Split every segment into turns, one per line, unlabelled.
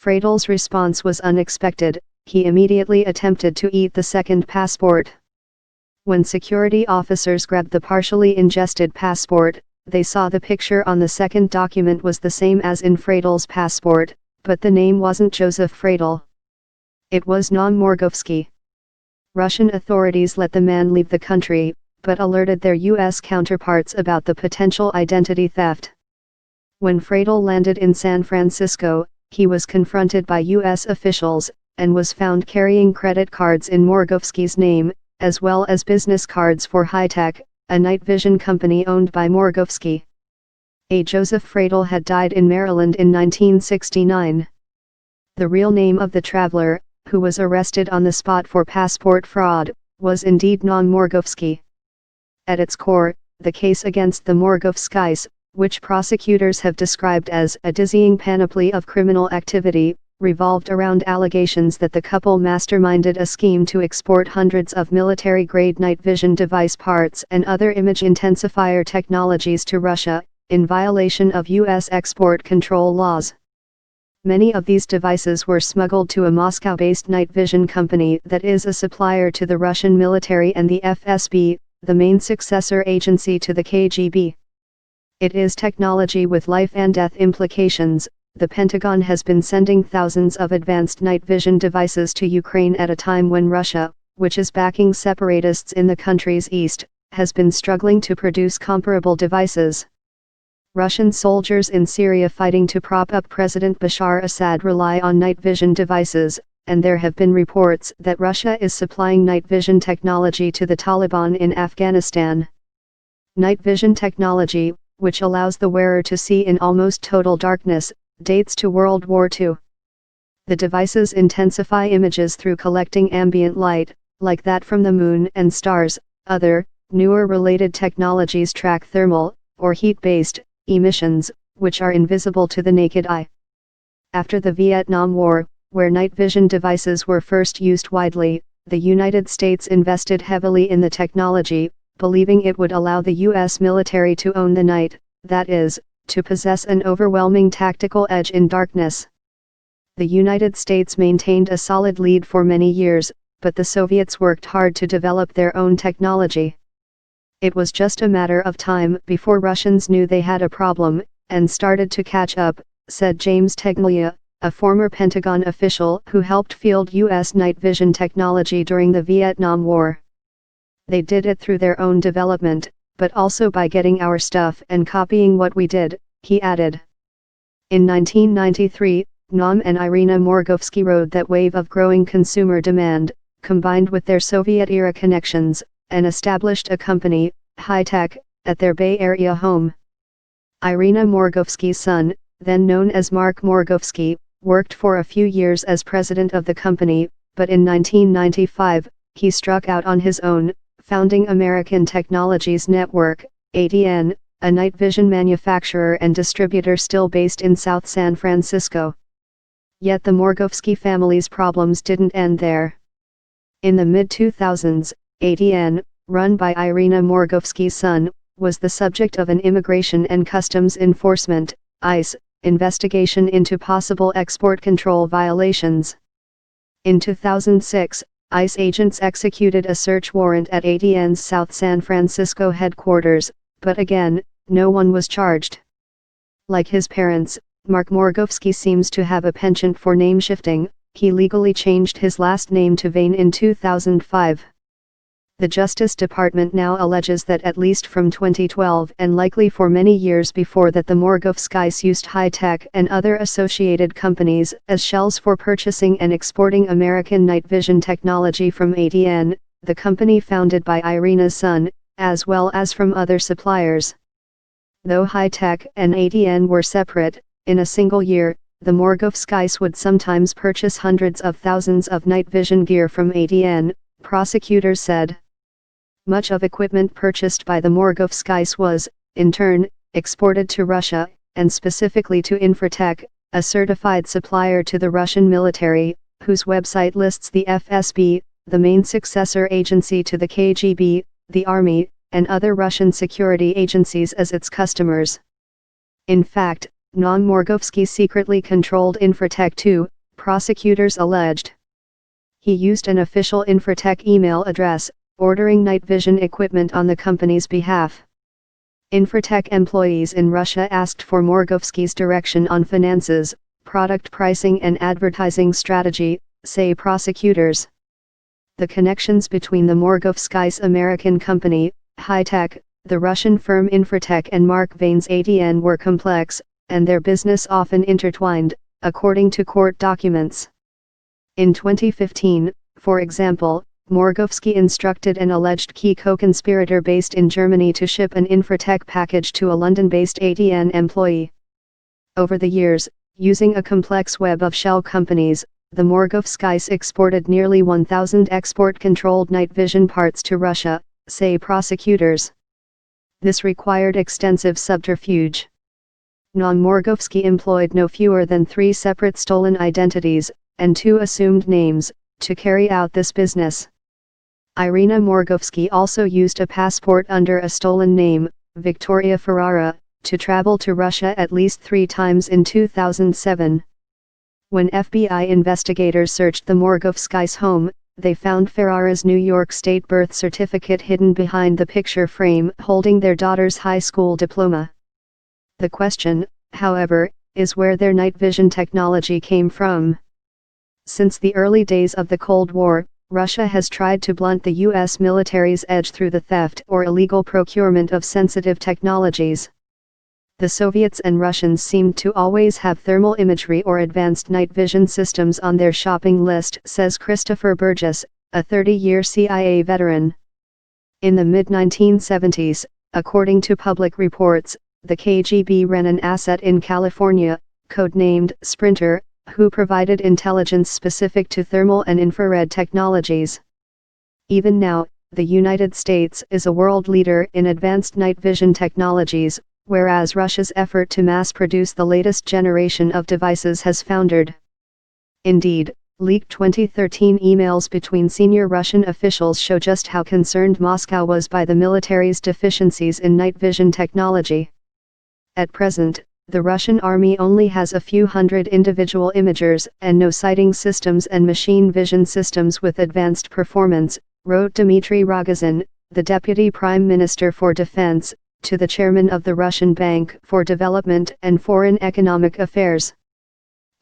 Fradel's response was unexpected. He immediately attempted to eat the second passport. When security officers grabbed the partially ingested passport, they saw the picture on the second document was the same as in Fradel's passport, but the name wasn't Joseph Fradel. It was Naum Morgovsky. Russian authorities let the man leave the country, but alerted their U.S. counterparts about the potential identity theft. When Fradel landed in San Francisco, he was confronted by U.S. officials, and was found carrying credit cards in Morgovsky's name, as well as business cards for High-Tech, a night vision company owned by Morgovsky. Joseph Fradel had died in Maryland in 1969. The real name of the traveler, who was arrested on the spot for passport fraud, was indeed Naum Morgovsky. At its core, the case against the Morgovskys, which prosecutors have described as a dizzying panoply of criminal activity, revolved around allegations that the couple masterminded a scheme to export hundreds of military-grade night vision device parts and other image intensifier technologies to Russia, in violation of U.S. export control laws. Many of these devices were smuggled to a Moscow-based night vision company that is a supplier to the Russian military and the FSB, the main successor agency to the KGB. It is technology with life and death implications. The Pentagon has been sending thousands of advanced night vision devices to Ukraine at a time when Russia, which is backing separatists in the country's east, has been struggling to produce comparable devices. Russian soldiers in Syria fighting to prop up President Bashar Assad rely on night vision devices, and there have been reports that Russia is supplying night vision technology to the Taliban in Afghanistan. Night vision technology, which allows the wearer to see in almost total darkness, dates to World War II. The devices intensify images through collecting ambient light, like that from the moon and stars. Other, newer related technologies track thermal, or heat-based, emissions, which are invisible to the naked eye. After the Vietnam War, where night vision devices were first used widely, the United States invested heavily in the technology, believing it would allow the U.S. military to own the night, that is, to possess an overwhelming tactical edge in darkness. The United States maintained a solid lead for many years, but the Soviets worked hard to develop their own technology. It was just a matter of time before Russians knew they had a problem, and started to catch up, said James Teglia, a former Pentagon official who helped field U.S. night vision technology during the Vietnam War. They did it through their own development, but also by getting our stuff and copying what we did, he added. In 1993, Naum and Irina Morgovsky rode that wave of growing consumer demand, combined with their Soviet-era connections, and established a company, High-Tech, at their Bay Area home. Irina Morgovsky's son, then known as Mark Morgovsky, worked for a few years as president of the company, but in 1995, he struck out on his own, founding American Technologies Network, ATN, a night vision manufacturer and distributor still based in South San Francisco. Yet the Morgovsky family's problems didn't end there. In the mid-2000s, ATN, run by Irina Morgovsky's son, was the subject of an Immigration and Customs Enforcement, ICE, investigation into possible export control violations. In 2006, ICE agents executed a search warrant at ATN's South San Francisco headquarters, but again, no one was charged. Like his parents, Mark Morgovsky seems to have a penchant for name shifting. He legally changed his last name to Vane in 2005. The Justice Department now alleges that at least from 2012 and likely for many years before that the Morgovskys used High-Tech and other associated companies as shells for purchasing and exporting American night vision technology from ATN, the company founded by Irina's son, as well as from other suppliers. Though High-Tech and ATN were separate, in a single year, the Morgovskys would sometimes purchase hundreds of thousands of night vision gear from ATN, prosecutors said. Much of equipment purchased by the Morgovskys was, in turn, exported to Russia, and specifically to Infratech, a certified supplier to the Russian military, whose website lists the FSB, the main successor agency to the KGB, the Army, and other Russian security agencies as its customers. In fact, Naum Morgovsky secretly controlled Infratech too, prosecutors alleged. He used an official Infratech email address, ordering night vision equipment on the company's behalf. Infratech employees in Russia asked for Morgovsky's direction on finances, product pricing and advertising strategy, say prosecutors. The connections between the Morgovsky's American company, High-Tech, the Russian firm Infratech and Mark Vane's ADN were complex, and their business often intertwined, according to court documents. In 2015, for example, Morgovsky instructed an alleged key co-conspirator based in Germany to ship an Infratech package to a London-based ADN employee. Over the years, using a complex web of shell companies, the Morgovskys exported nearly 1,000 export-controlled night vision parts to Russia, say prosecutors. This required extensive subterfuge. Naum Morgovsky employed no fewer than 3 separate stolen identities, and 2 assumed names, to carry out this business. Irina Morgovsky also used a passport under a stolen name, Victoria Ferrara, to travel to Russia at least 3 times in 2007. When FBI investigators searched the Morgovskys' home, they found Ferrara's New York State birth certificate hidden behind the picture frame holding their daughter's high school diploma. The question, however, is where their night vision technology came from. Since the early days of the Cold War, Russia has tried to blunt the U.S. military's edge through the theft or illegal procurement of sensitive technologies. The Soviets and Russians seemed to always have thermal imagery or advanced night vision systems on their shopping list, says Christopher Burgess, a 30-year CIA veteran. In the mid-1970s, according to public reports, the KGB ran an asset in California, codenamed Sprinter, who provided intelligence specific to thermal and infrared technologies. Even now, the United States is a world leader in advanced night vision technologies, whereas Russia's effort to mass-produce the latest generation of devices has foundered. Indeed, leaked 2013 emails between senior Russian officials show just how concerned Moscow was by the military's deficiencies in night vision technology. At present, the Russian army only has a few hundred individual imagers and no sighting systems and machine vision systems with advanced performance, wrote Dmitry Rogozin, the Deputy Prime Minister for Defense, to the chairman of the Russian Bank for Development and Foreign Economic Affairs.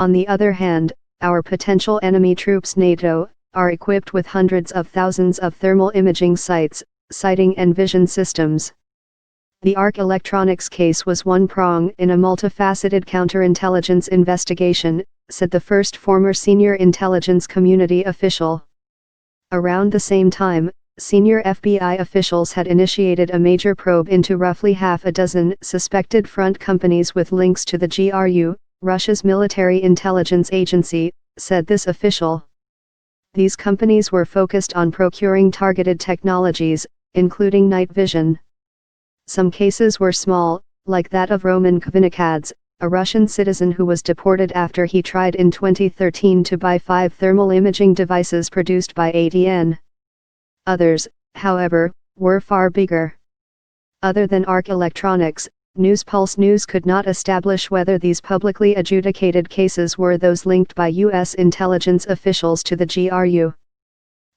On the other hand, our potential enemy troops NATO are equipped with hundreds of thousands of thermal imaging sites, sighting and vision systems. The ARC Electronics case was one prong in a multifaceted counterintelligence investigation, said the first former senior intelligence community official. Around the same time, senior FBI officials had initiated a major probe into roughly half a dozen suspected front companies with links to the GRU, Russia's military intelligence agency, said this official. These companies were focused on procuring targeted technologies, including night vision. Some cases were small, like that of Roman Kvinikadze, a Russian citizen who was deported after he tried in 2013 to buy 5 thermal imaging devices produced by ADN. Others, however, were far bigger. Other than ARC Electronics, Newspulse News could not establish whether these publicly adjudicated cases were those linked by U.S. intelligence officials to the GRU.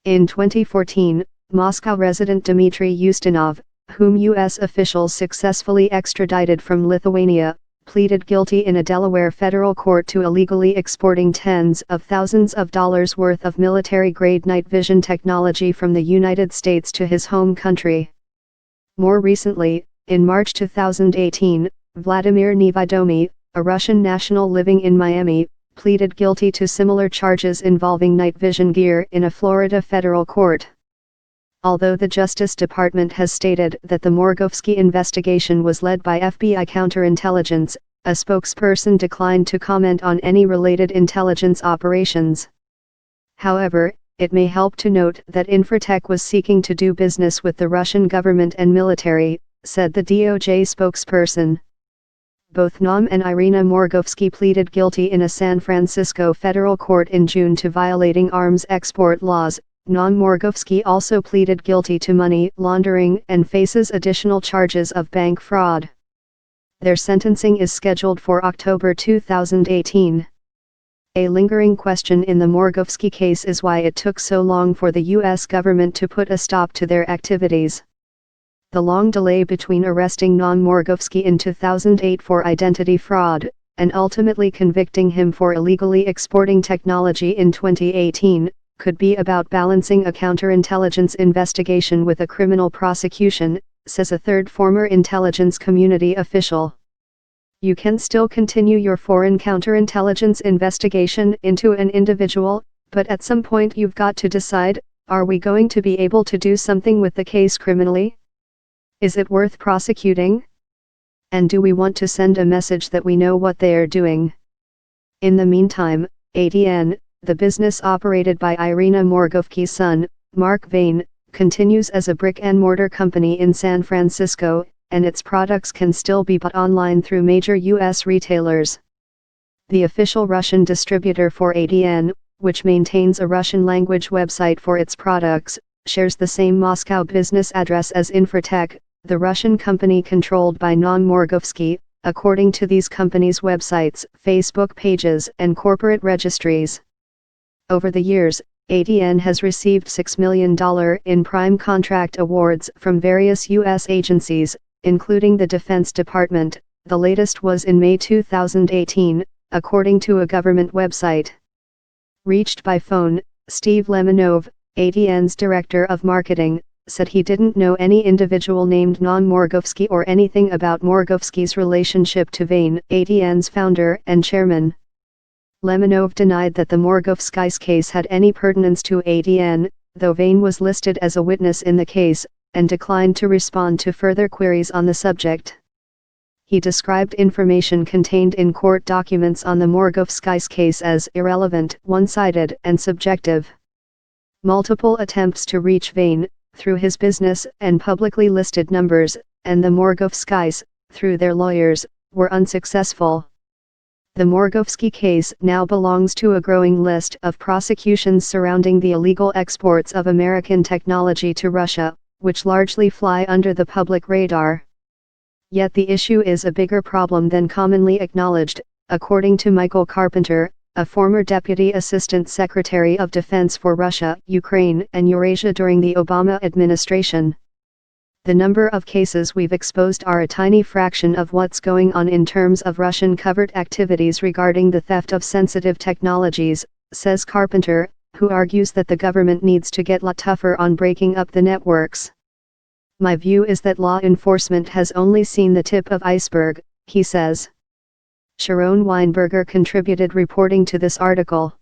In 2014, Moscow resident Dmitry Ustinov, whom U.S. officials successfully extradited from Lithuania, pleaded guilty in a Delaware federal court to illegally exporting tens of thousands of dollars worth of military-grade night vision technology from the United States to his home country. More recently, in March 2018, Vladimir Nevidomy, a Russian national living in Miami, pleaded guilty to similar charges involving night vision gear in a Florida federal court. Although the Justice Department has stated that the Morgovsky investigation was led by FBI counterintelligence, a spokesperson declined to comment on any related intelligence operations. However, it may help to note that Infratech was seeking to do business with the Russian government and military, said the DOJ spokesperson. Both Naum and Irina Morgovsky pleaded guilty in a San Francisco federal court in June to violating arms export laws. Naum Morgovsky also pleaded guilty to money laundering and faces additional charges of bank fraud. Their sentencing is scheduled for October 2018. A lingering question in the Morgovsky case is why it took so long for the U.S. government to put a stop to their activities. The long delay between arresting Naum Morgovsky in 2008 for identity fraud, and ultimately convicting him for illegally exporting technology in 2018, could be about balancing a counterintelligence investigation with a criminal prosecution, says a third former intelligence community official. You can still continue your foreign counterintelligence investigation into an individual, but at some point you've got to decide, are we going to be able to do something with the case criminally? Is it worth prosecuting? And do we want to send a message that we know what they are doing? In the meantime, ADN, the business operated by Irina Morgovsky's son, Mark Vane, continues as a brick-and-mortar company in San Francisco, and its products can still be bought online through major U.S. retailers. The official Russian distributor for ADN, which maintains a Russian-language website for its products, shares the same Moscow business address as Infratech, the Russian company controlled by Naum Morgovsky, according to these companies' websites, Facebook pages, and corporate registries. Over the years, ADN has received $6 million in prime contract awards from various U.S. agencies, including the Defense Department. The latest was in May 2018, according to a government website. Reached by phone, Steve Lemonov, ADN's director of marketing, said he didn't know any individual named Naum Morgovsky or anything about Morgovsky's relationship to Vane, ADN's founder and chairman. Lemonov denied that the Morgovsky's case had any pertinence to ADN, though Vane was listed as a witness in the case, and declined to respond to further queries on the subject. He described information contained in court documents on the Morgovsky's case as irrelevant, one-sided, and subjective. Multiple attempts to reach Vane, through his business and publicly listed numbers, and the Morgovskys, through their lawyers, were unsuccessful. The Morgovsky case now belongs to a growing list of prosecutions surrounding the illegal exports of American technology to Russia, which largely fly under the public radar. Yet the issue is a bigger problem than commonly acknowledged, according to Michael Carpenter, a former Deputy Assistant Secretary of Defense for Russia, Ukraine, and Eurasia during the Obama administration. The number of cases we've exposed are a tiny fraction of what's going on in terms of Russian covert activities regarding the theft of sensitive technologies, says Carpenter, who argues that the government needs to get a lot tougher on breaking up the networks. My view is that law enforcement has only seen the tip of iceberg, he says. Sharon Weinberger contributed reporting to this article.